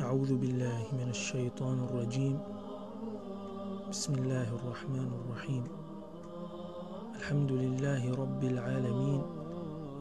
أعوذ بالله من الشيطان الرجيم بسم الله الرحمن الرحيم الحمد لله رب العالمين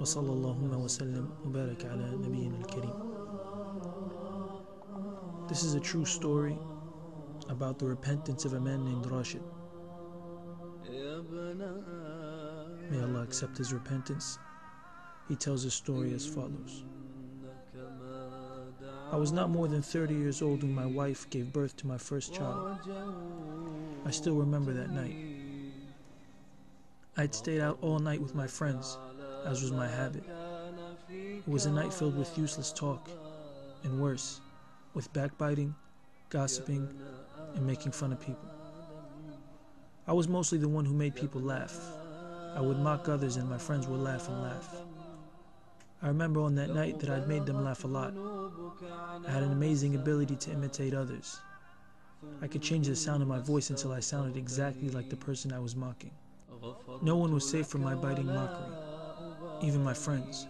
وصلى اللهم وسلم وبارك على نبينا الكريم. This is a true story about the repentance of a man named Rashid. May Allah accept his repentance. He tells his story as follows. I was not more than 30 years old when my wife gave birth to my first child. I still remember that night. I had stayed out all night with my friends, as was my habit. It was a night filled with useless talk, and worse, with backbiting, gossiping, and making fun of people. I was mostly the one who made people laugh. I would mock others and my friends would laugh and laugh. I remember on that night that I'd made them laugh a lot. I had an amazing ability to imitate others. I could change the sound of my voice until I sounded exactly like the person I was mocking. No one was safe from my biting mockery, even my friends.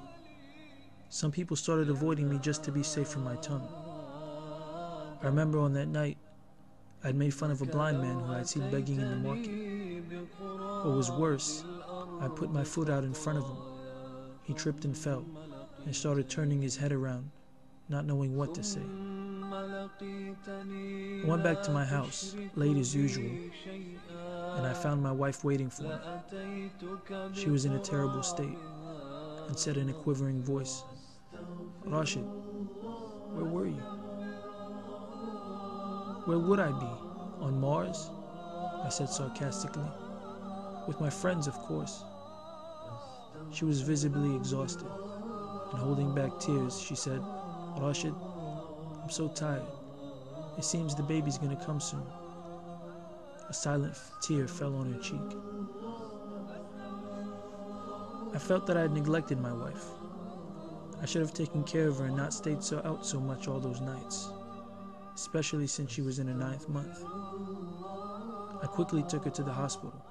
Some people started avoiding me just to be safe from my tongue. I remember on that night, I'd made fun of a blind man who I'd seen begging in the market. What was worse, I put my foot out in front of him. He tripped and fell, and started turning his head around, not knowing what to say. I went back to my house, late as usual, and I found my wife waiting for me. She was in a terrible state, and said in a quivering voice, "Rashid, where were you?" "Where would I be? On Mars?" I said sarcastically. "With my friends, of course." She was visibly exhausted, and holding back tears, she said, "Rashid, I'm so tired. It seems the baby's gonna come soon." A silent tear fell on her cheek. I felt that I had neglected my wife. I should have taken care of her and not stayed out so much all those nights, especially since she was in her 9th month. I quickly took her to the hospital.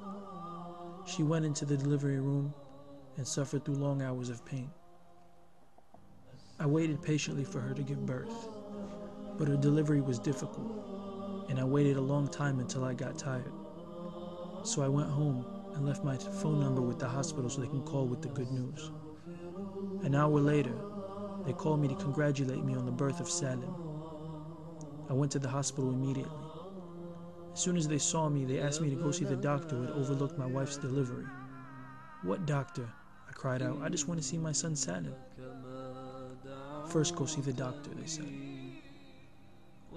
She went into the delivery room and suffered through long hours of pain. I waited patiently for her to give birth, but her delivery was difficult, and I waited a long time until I got tired. So I went home and left my phone number with the hospital so they can call with the good news. An hour later, they called me to congratulate me on the birth of Salim. I went to the hospital immediately. As soon as they saw me, they asked me to go see the doctor who had overlooked my wife's delivery. "What doctor?" I cried out. "I just want to see my son Salim." "First, go see the doctor," they said.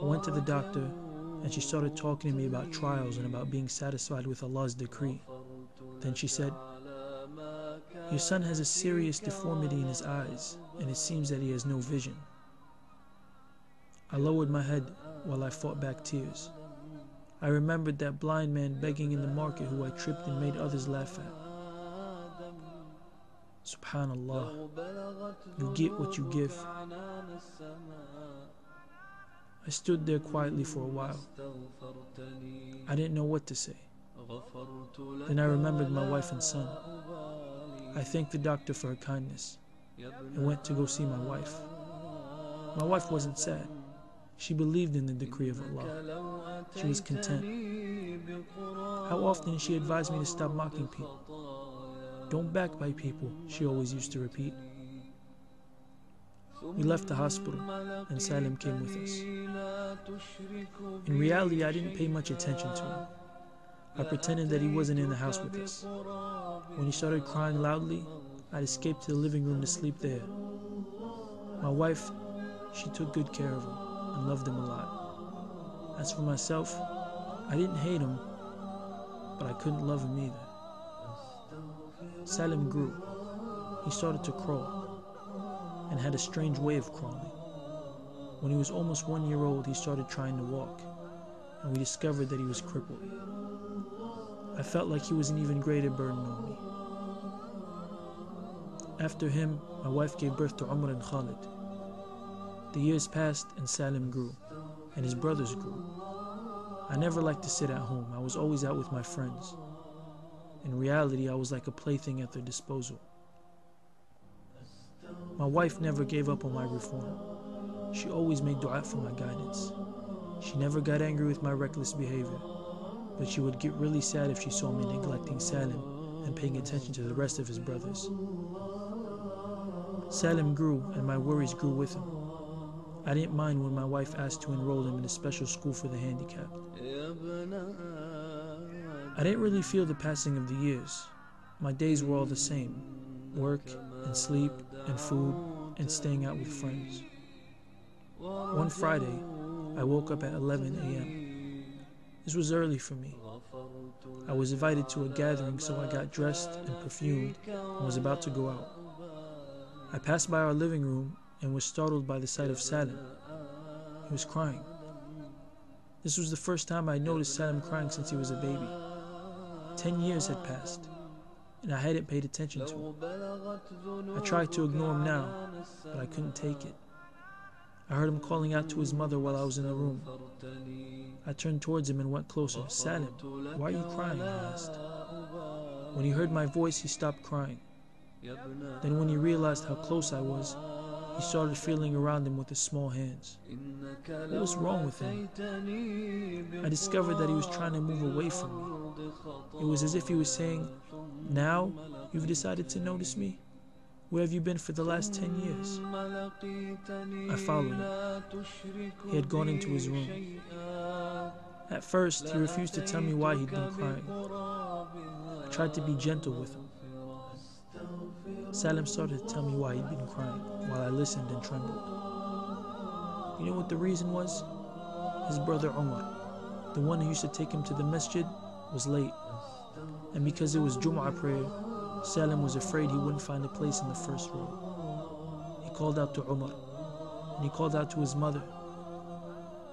I went to the doctor, and she started talking to me about trials and about being satisfied with Allah's decree. Then she said, "Your son has a serious deformity in his eyes, and it seems that he has no vision." I lowered my head while I fought back tears. I remembered that blind man begging in the market who I tripped and made others laugh at. Subhanallah, you get what you give. I stood there quietly for a while. I didn't know what to say. Then I remembered my wife and son. I thanked the doctor for her kindness and went to go see my wife. My wife wasn't sad. She believed in the decree of Allah. She was content. How often she advised me to stop mocking people. "Don't backbite people," she always used to repeat. We left the hospital, and Salim came with us. In reality, I didn't pay much attention to him. I pretended that he wasn't in the house with us. When he started crying loudly, I'd escape to the living room to sleep there. My wife, she took good care of him and loved him a lot. As for myself, I didn't hate him, but I couldn't love him either. Salim grew. He started to crawl, and had a strange way of crawling. When he was almost 1 year old, he started trying to walk, and we discovered that he was crippled. I felt like he was an even greater burden on me. After him, my wife gave birth to Umar and Khalid. The years passed and Salim grew, and his brothers grew. I never liked to sit at home. I was always out with my friends. In reality, I was like a plaything at their disposal. My wife never gave up on my reform. She always made dua for my guidance. She never got angry with my reckless behavior, but she would get really sad if she saw me neglecting Salim and paying attention to the rest of his brothers. Salim grew, and my worries grew with him. I didn't mind when my wife asked to enroll him in a special school for the handicapped. I didn't really feel the passing of the years. My days were all the same: work and sleep and food and staying out with friends. One Friday, I woke up at 11 a.m. This was early for me. I was invited to a gathering, so I got dressed and perfumed and was about to go out. I passed by our living room and was startled by the sight of Salim. He was crying. This was the first time I had noticed Salim crying since he was a baby. 10 years had passed, and I hadn't paid attention to him. I tried to ignore him now, but I couldn't take it. I heard him calling out to his mother while I was in the room. I turned towards him and went closer. "Salim, why are you crying?" I asked. When he heard my voice, he stopped crying. Then when he realized how close I was, he started feeling around him with his small hands. What was wrong with him? I discovered that he was trying to move away from me. It was as if he was saying, "Now you've decided to notice me? Where have you been for the last 10 years? I followed him. He had gone into his room. At first, he refused to tell me why he'd been crying. I tried to be gentle with him. Salim started to tell me why he'd been crying, while I listened and trembled. You know what the reason was? His brother Umar, the one who used to take him to the masjid, was late. And because it was Jum'ah prayer, Salim was afraid he wouldn't find a place in the first row. He called out to Umar, and he called out to his mother,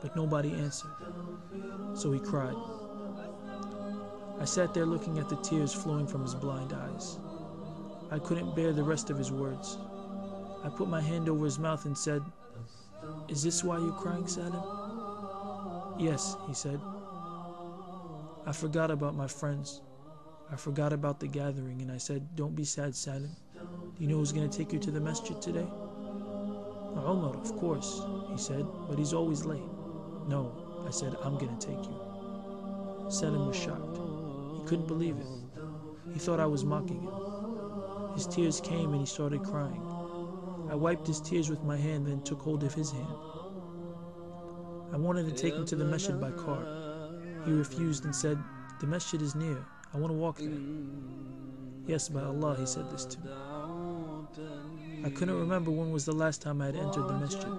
but nobody answered. So he cried. I sat there looking at the tears flowing from his blind eyes. I couldn't bear the rest of his words. I put my hand over his mouth and said, "Is this why you're crying, Salim?" "Yes," he said. I forgot about my friends. I forgot about the gathering, and I said, "Don't be sad, Salim. Do you know who's going to take you to the masjid today?" "Umar, of course," he said, "but he's always late." "No," I said, "I'm going to take you." Salim was shocked. He couldn't believe it. He thought I was mocking him. His tears came and he started crying. I wiped his tears with my hand, then took hold of his hand. I wanted to take him to the masjid by car. He refused and said, "The masjid is near. I want to walk there." "Yes, by Allah," he said this to me. I couldn't remember when was the last time I had entered the masjid,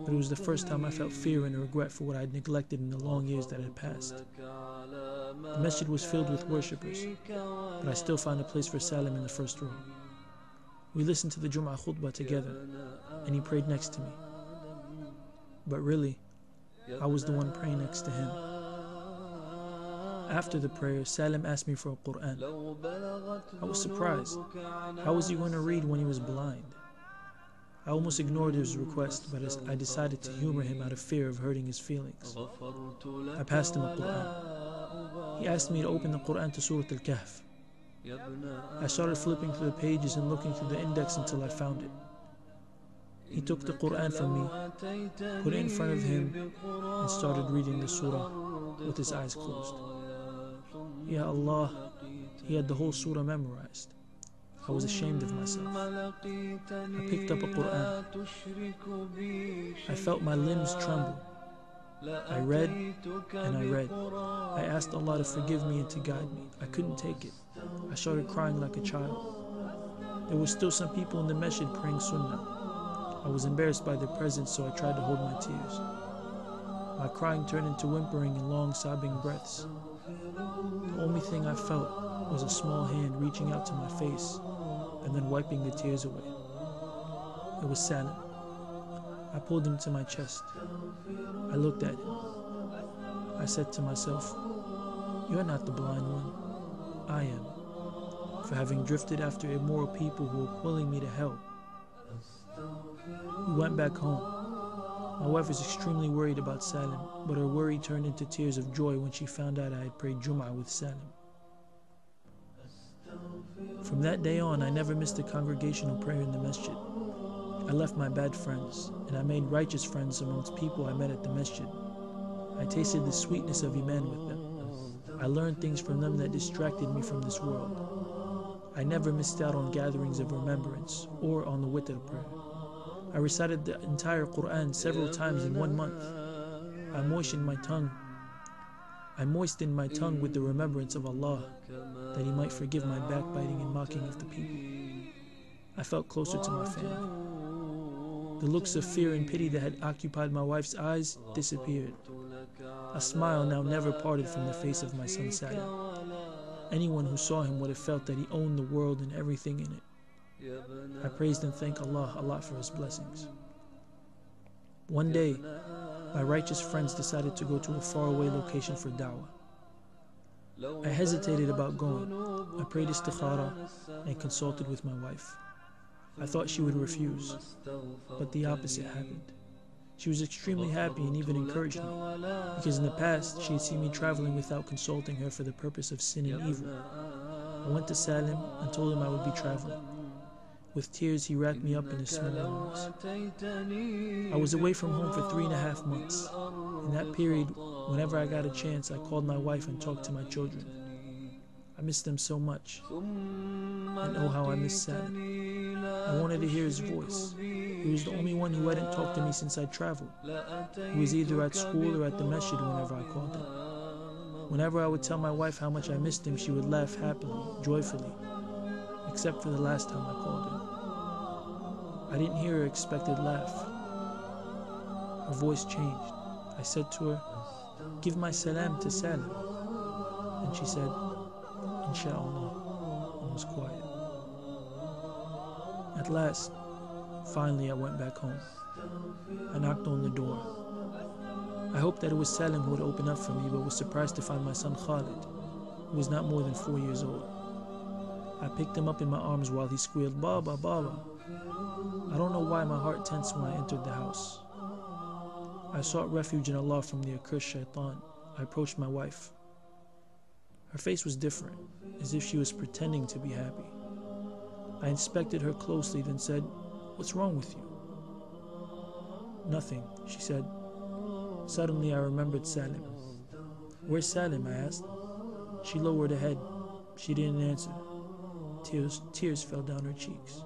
but it was the first time I felt fear and regret for what I had neglected in the long years that had passed. The masjid was filled with worshippers, but I still found a place for Salim in the first row. We listened to the Jum'ah khutbah together, and he prayed next to me. But really, I was the one praying next to him. After the prayer, Salim asked me for a Quran. I was surprised. How was he going to read when he was blind? I almost ignored his request, but I decided to humor him out of fear of hurting his feelings. I passed him a Quran. He asked me to open the Quran to Surah Al-Kahf. I started flipping through the pages and looking through the index until I found it. He took the Quran from me, put it in front of him, and started reading the surah with his eyes closed. Ya Allah, he had the whole surah memorized. I was ashamed of myself. I picked up a Quran. I felt my limbs tremble. I read and I read. I asked Allah to forgive me and to guide me. I couldn't take it. I started crying like a child. There were still some people in the masjid praying sunnah. I was embarrassed by their presence, so I tried to hold my tears. My crying turned into whimpering and long sobbing breaths. The only thing I felt was a small hand reaching out to my face and then wiping the tears away. It was Salim. I pulled him to my chest. I looked at him. I said to myself, "You're not the blind one. I am, for having drifted after immoral people who were pulling me to hell." We went back home. My wife was extremely worried about Salim, but her worry turned into tears of joy when she found out I had prayed Jum'ah with Salim. From that day on, I never missed a congregational prayer in the masjid. I left my bad friends, and I made righteous friends amongst people I met at the masjid. I tasted the sweetness of Iman with them. I learned things from them that distracted me from this world. I never missed out on gatherings of remembrance or on the witr prayer. I recited the entire Quran several times in 1 month. I moistened my tongue with the remembrance of Allah, that He might forgive my backbiting and mocking of the people. I felt closer to my family. The looks of fear and pity that had occupied my wife's eyes disappeared. A smile now never parted from the face of my son Salim. Anyone who saw him would have felt that he owned the world and everything in it. I praised and thanked Allah a lot for His blessings. One day, my righteous friends decided to go to a faraway location for da'wah. I hesitated about going. I prayed istikhara and consulted with my wife. I thought she would refuse, but the opposite happened. She was extremely happy and even encouraged me, because in the past she had seen me traveling without consulting her for the purpose of sin and evil. I went to Salim and told him I would be traveling. With tears, he wrapped me up in his small arms. I was away from home for 3.5 months. In that period, whenever I got a chance, I called my wife and talked to my children. I missed them so much. And oh, how I missed Salim. I wanted to hear his voice. He was the only one who hadn't talked to me since I traveled. He was either at school or at the masjid whenever I called him. Whenever I would tell my wife how much I missed him, she would laugh happily, joyfully, except for the last time I called him. I didn't hear her expected laugh. Her voice changed. I said to her, "Give my salam to Salim." And she said, "Insha'Allah," and was quiet. At last, finally I went back home. I knocked on the door. I hoped that it was Salim who would open up for me, but was surprised to find my son Khalid, who was not more than 4 years old. I picked him up in my arms while he squealed, "Baba, Baba." I don't know why my heart tensed when I entered the house. I sought refuge in Allah from the accursed shaitan. I approached my wife. Her face was different, as if she was pretending to be happy. I inspected her closely, then said, "What's wrong with you?" "Nothing," she said. Suddenly I remembered Salim. "Where's Salim?" I asked. She lowered her head. She didn't answer. Tears fell down her cheeks.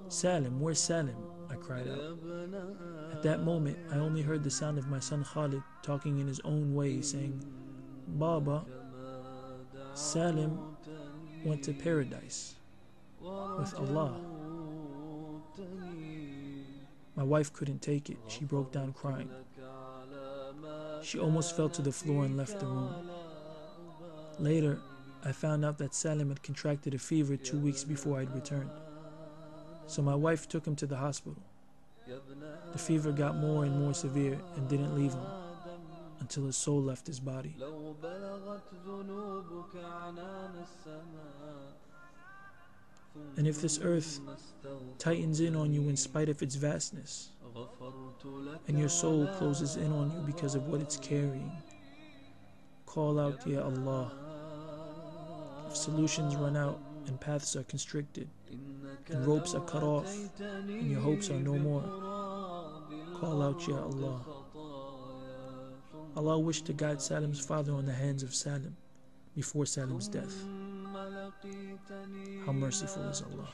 "Salim, where's Salim?" I cried out. At that moment, I only heard the sound of my son Khalid talking in his own way, saying, "Baba, Salim went to paradise with Allah." My wife couldn't take it. She broke down crying. She almost fell to the floor and left the room. Later, I found out that Salim had contracted a fever 2 weeks before I'd returned. So my wife took him to the hospital. The fever got more and more severe and didn't leave him until his soul left his body. And if this earth tightens in on you in spite of its vastness, and your soul closes in on you because of what it's carrying, call out, "Ya Allah." If solutions run out and paths are constricted, and ropes are cut off, and your hopes are no more, call out, "Ya Allah." Allah wished to guide Salim's father on the hands of Salim before Salim's death. How merciful is Allah.